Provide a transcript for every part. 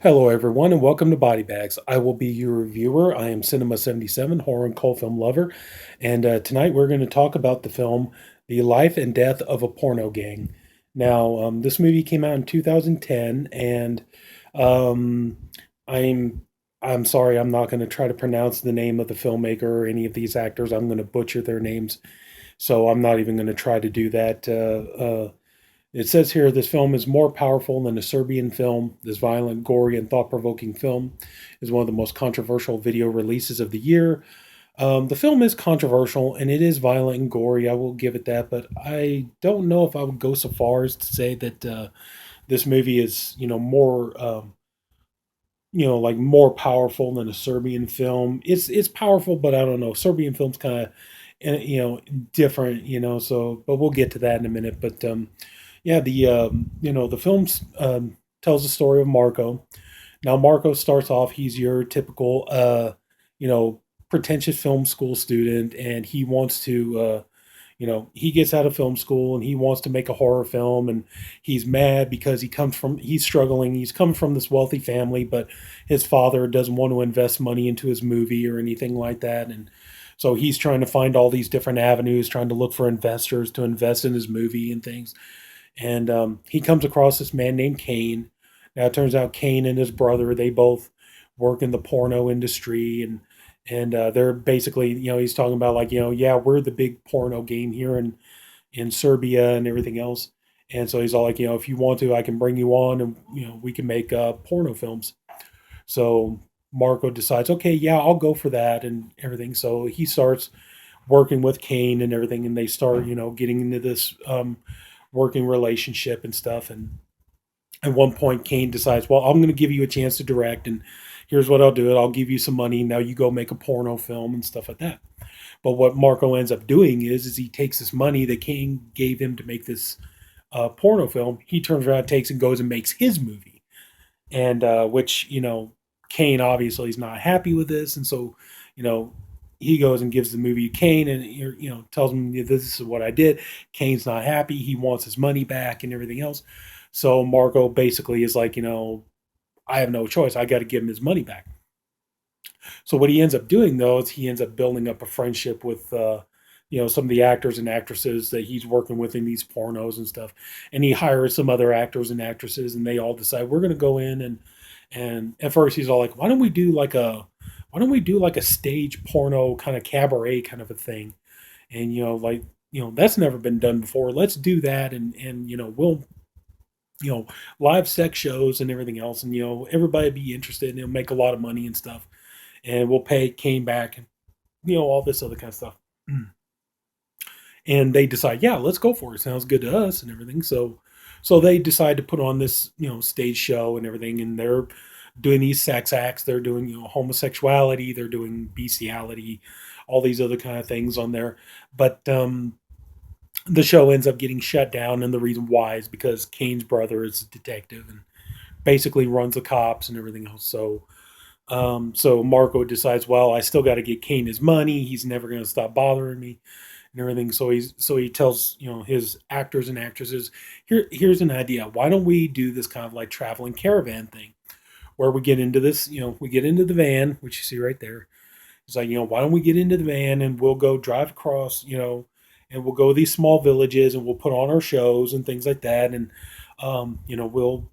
Hello, everyone, and welcome to Body Bags. I will be your reviewer. I am Sinema77, horror and cult film lover, and tonight we're going to talk about the film "The Life and Death of a Porno Gang." Now, this movie came out in 2010, and um, I'm I'm sorry, I'm not going to try to pronounce the name of the filmmaker or any of these actors. I'm going to butcher their names, so I'm not even going to try to do that. It says here this film is more powerful than a Serbian film. This violent, gory, and thought provoking film is one of the most controversial video releases of the year. The film is controversial and it is violent and gory. I will give it that, but I don't know if I would go so far as to say that this movie is, more, like more powerful than a Serbian film. It's powerful, but I don't know. Serbian films kind of, different, So, but we'll get to that in a minute. But yeah, the film tells the story of Marco. Now, Marco starts off, he's your typical, you know, pretentious film school student, and he wants to, he gets out of film school and he wants to make a horror film, and he's mad because he's struggling. He's come from this wealthy family, but his father doesn't want to invest money into his movie or anything like that. And so he's trying to find all these different avenues, trying to look for investors to invest in his movie and things. And he comes across this man named Kane. Now it turns out Kane and his brother, they both work in the porno industry, and they're basically, he's talking about like, yeah, we're the big porno game here in Serbia and everything else. And so he's all like, if you want to, I can bring you on, and we can make porno films. So Marco decides, okay, yeah, I'll go for that and everything. So he starts working with Kane and everything, and they start, getting into this working relationship and stuff. And at one point, Kane decides, well, I'm going to give you a chance to direct, and here's what I'll do: I'll give you some money. Now you go make a porno film and stuff like that. But what Marco ends up doing is he takes this money that Kane gave him to make this porno film. He turns around, takes and goes and makes his movie, and which Kane obviously is not happy with this, and so you know he goes and gives the movie to Kane, and tells him, this is what I did. Kane's not happy. He wants his money back and everything else. So Marco basically is like, I have no choice. I got to give him his money back. So what he ends up doing though is he ends up building up a friendship with some of the actors and actresses that he's working with in these pornos and stuff. And he hires some other actors and actresses, and they all decide we're going to go in, and at first he's all like, why don't we do like a stage porno kind of cabaret kind of a thing? And that's never been done before. Let's do that, and we'll live sex shows and everything else, and everybody be interested, and it'll make a lot of money and stuff, and we'll pay Kane back, and all this other kind of stuff. And they decide, yeah, let's go for it. Sounds good to us and everything. So they decide to put on this stage show and everything, and they're doing these sex acts. They're doing homosexuality. They're doing bestiality, all these other kind of things on there. But the show ends up getting shut down, and the reason why is because Kane's brother is a detective and basically runs the cops and everything else. So Marco decides, well, I still got to get Kane his money. He's never going to stop bothering me and everything. So he tells his actors and actresses, here's an idea. Why don't we do this kind of like traveling caravan thing, where we get into this, we get into the van, which you see right there. It's like, why don't we get into the van and we'll go drive across, and we'll go to these small villages, and we'll put on our shows and things like that, and we'll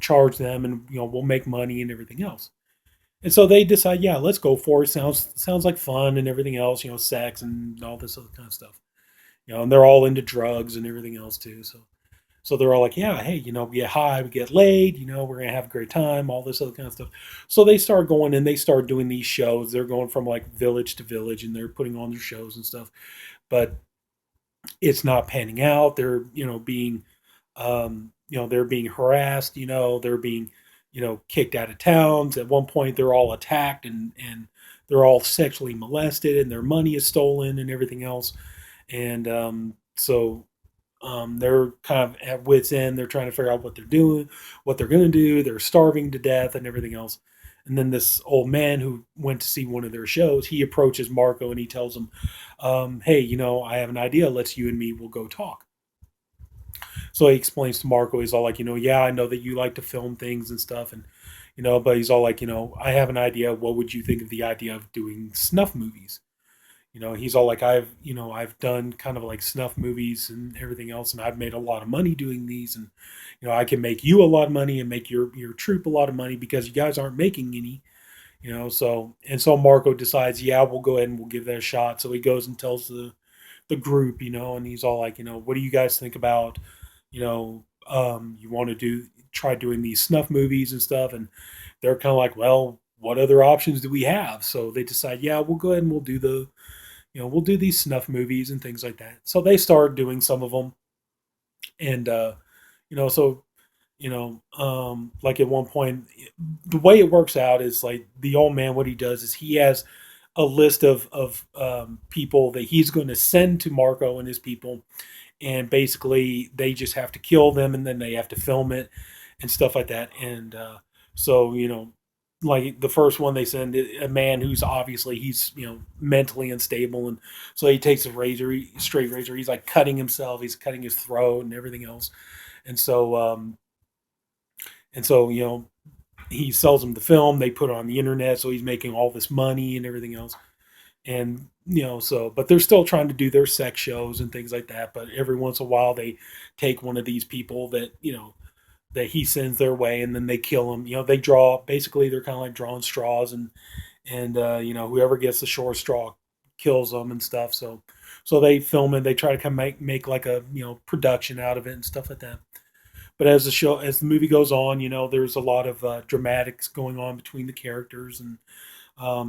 charge them, and we'll make money and everything else. And so they decide, yeah, let's go for it. Sounds like fun and everything else, sex and all this other kind of stuff. And they're all into drugs and everything else too. So they're all like, yeah, hey, we get high, we get laid, we're gonna have a great time, all this other kind of stuff. So they start going and they start doing these shows. They're going from like village to village, and they're putting on their shows and stuff. But it's not panning out. They're being they're being harassed. They're being kicked out of towns. At one point, they're all attacked, and they're all sexually molested, and their money is stolen and everything else. And they're kind of at wits end. They're trying to figure out what they're doing, what they're going to do. They're starving to death and everything else. And then this old man who went to see one of their shows, he approaches Marco and he tells him, hey, I have an idea. Let's you and me, we'll go talk. So he explains to Marco, he's all like, yeah, I know that you like to film things and stuff, and but he's all like, I have an idea. What would you think of the idea of doing snuff movies? He's all like, I've done kind of like snuff movies and everything else, and I've made a lot of money doing these, and I can make you a lot of money and make your troop a lot of money because you guys aren't making any. So Marco decides, yeah, we'll go ahead and we'll give that a shot. So he goes and tells the group, and he's all like, what do you guys think about, you want to try doing these snuff movies and stuff, and they're kind of like, well, what other options do we have? So they decide, yeah, we'll go ahead and we'll do these snuff movies and things like that. So they start doing some of them, and so like at one point, the way it works out is like the old man. What he does is he has a list of people that he's going to send to Marco and his people, and basically they just have to kill them, and then they have to film it and stuff like that. And so like the first one they send a man who's obviously he's mentally unstable, and so he takes a straight razor, he's like cutting himself, he's cutting his throat and everything else. And so um and so he sells them the film, they put it on the internet, so he's making all this money and everything else. And but they're still trying to do their sex shows and things like that, but every once in a while they take one of these people that that he sends their way, and then they kill him. They draw, basically they're kind of like drawing straws, and whoever gets the short straw kills them and stuff. So they film it, they try to come make like a production out of it and stuff like that. But as the movie goes on, there's a lot of dramatics going on between the characters. And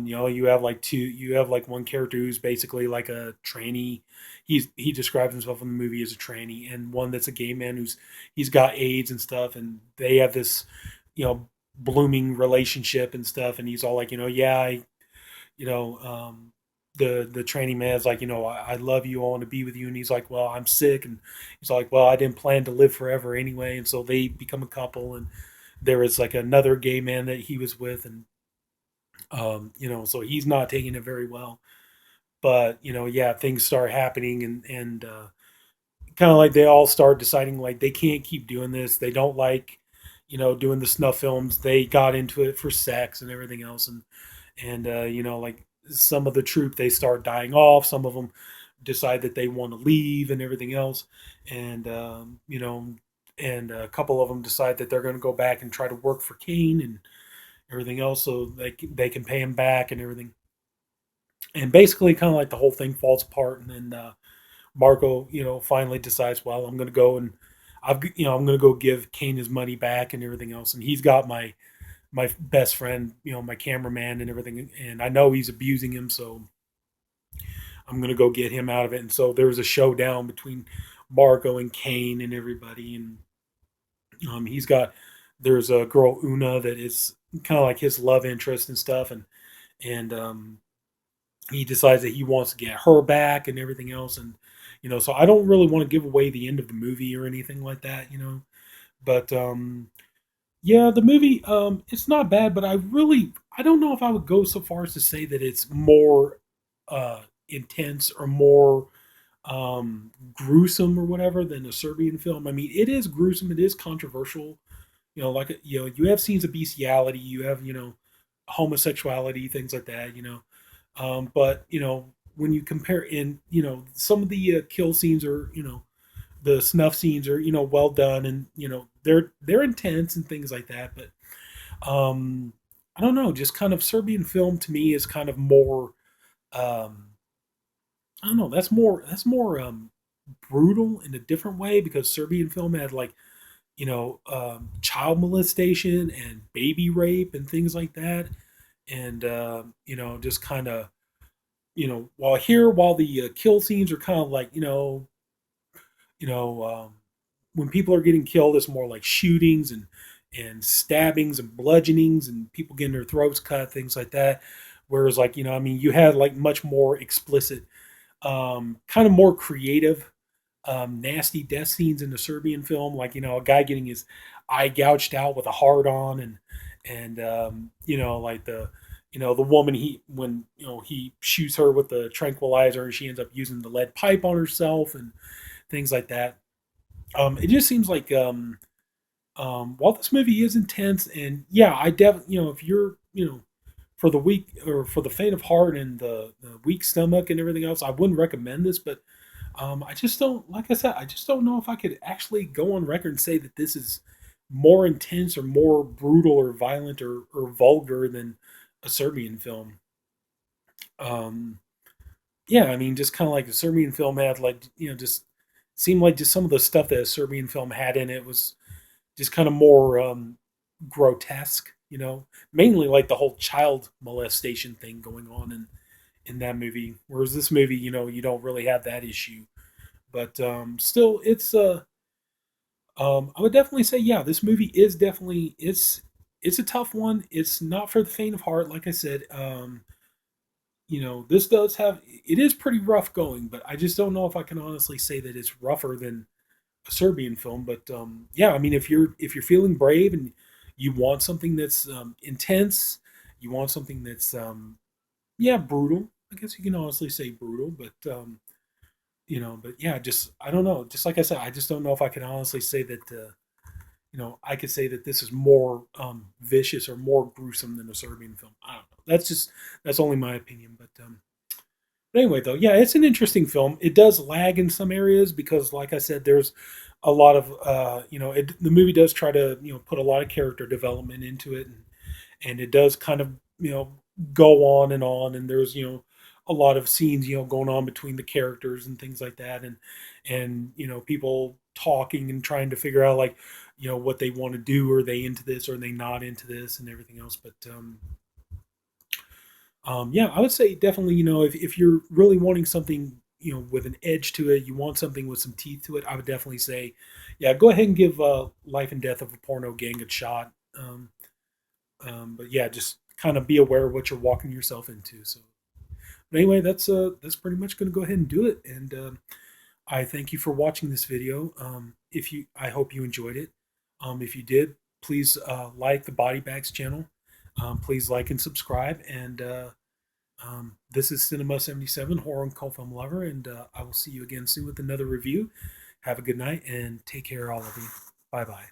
you have like one character who's basically like a tranny. He describes himself in the movie as a tranny, and one that's a gay man he's got AIDS and stuff, and they have this blooming relationship and stuff. And he's all like, yeah, you know the training man's like, I love you, I want to be with you. And he's like, well, I'm sick. And he's like, well, I didn't plan to live forever anyway. And so they become a couple. And there is like another gay man that he was with, and so he's not taking it very well. But yeah, things start happening, and kind of like they all start deciding like they can't keep doing this. They don't like doing the snuff films. They got into it for sex and everything else. And like some of the troop, they start dying off. Some of them decide that they want to leave and everything else. And a couple of them decide that they're going to go back and try to work for Kane and everything else, so they can pay him back and everything. And basically, kind of like the whole thing falls apart, and then Marco, finally decides, well, I'm going to go and I'm going to go give Kane his money back and everything else. And he's got my best friend, my cameraman and everything, and I know he's abusing him, so I'm going to go get him out of it. And so there was a showdown between Marco and Kane and everybody, and he's got there's a girl Una that is kind of like his love interest and stuff, and he decides that he wants to get her back and everything else. And so I don't really want to give away the end of the movie or anything like that, but yeah, the movie, it's not bad, but I don't know if I would go so far as to say that it's more intense or more gruesome or whatever than a Serbian film. I mean, it is gruesome, it is controversial. Like you have scenes of bestiality, you have homosexuality, things like that. But when you compare in, some of the kill scenes are, the snuff scenes are, well done, and they're intense and things like that. But I don't know, just kind of Serbian film to me is kind of more. Um, I don't know. That's more brutal in a different way, because Serbian film had like child molestation and baby rape and things like that. And just kind of while the kill scenes are kind of like you know when people are getting killed, it's more like shootings and stabbings and bludgeonings and people getting their throats cut, things like that. Whereas like I mean, you had like much more explicit, kind of more creative, nasty death scenes in the Serbian film, like a guy getting his eye gouged out with a hard on, and like the woman, he shoots her with the tranquilizer and she ends up using the lead pipe on herself and things like that. It just seems like while this movie is intense, and yeah, I definitely, if you're, for the weak or for the faint of heart and the weak stomach and everything else, I wouldn't recommend this. But I just don't, like I said, I just don't know if I could actually go on record and say that this is more intense or more brutal or violent or vulgar than a Serbian film. Um, yeah, I mean, just kind of like the Serbian film had, like, just seemed like just some of the stuff that a Serbian film had in it was just kind of more grotesque, mainly like the whole child molestation thing going on in that movie. Whereas this movie, you don't really have that issue. But still, I would definitely say, yeah, this movie is definitely it's a tough one. It's not for the faint of heart, like I said. This does have it is pretty rough going, but I just don't know if I can honestly say that it's rougher than a Serbian film. But yeah, I mean, if you're feeling brave and you want something that's intense, you want something that's yeah, brutal. I guess you can honestly say brutal, but but yeah, just I don't know. Just like I said, I just don't know if I can honestly say that. I could say that this is more vicious or more gruesome than a Serbian film. I don't know. That's only my opinion, but anyway, though, yeah, it's an interesting film. It does lag in some areas because, like I said, there's a lot of the movie does try to put a lot of character development into it, and it does kind of go on, and there's a lot of scenes going on between the characters and things like that, and people talking and trying to figure out like what they want to do. Are they into this? Or are they not into this? And everything else, but yeah, I would say definitely, if you're really wanting something, with an edge to it, you want something with some teeth to it, I would definitely say, yeah, go ahead and give Life and Death of a Porno Gang a shot. But yeah, just kind of be aware of what you're walking yourself into. So, but anyway, that's pretty much going to go ahead and do it. And I thank you for watching this video. I hope you enjoyed it. If you did, please like the Body Bags channel. Please like and subscribe. And this is Cinema77, horror and cult film lover, and I will see you again soon with another review. Have a good night and take care, all of you. Bye bye.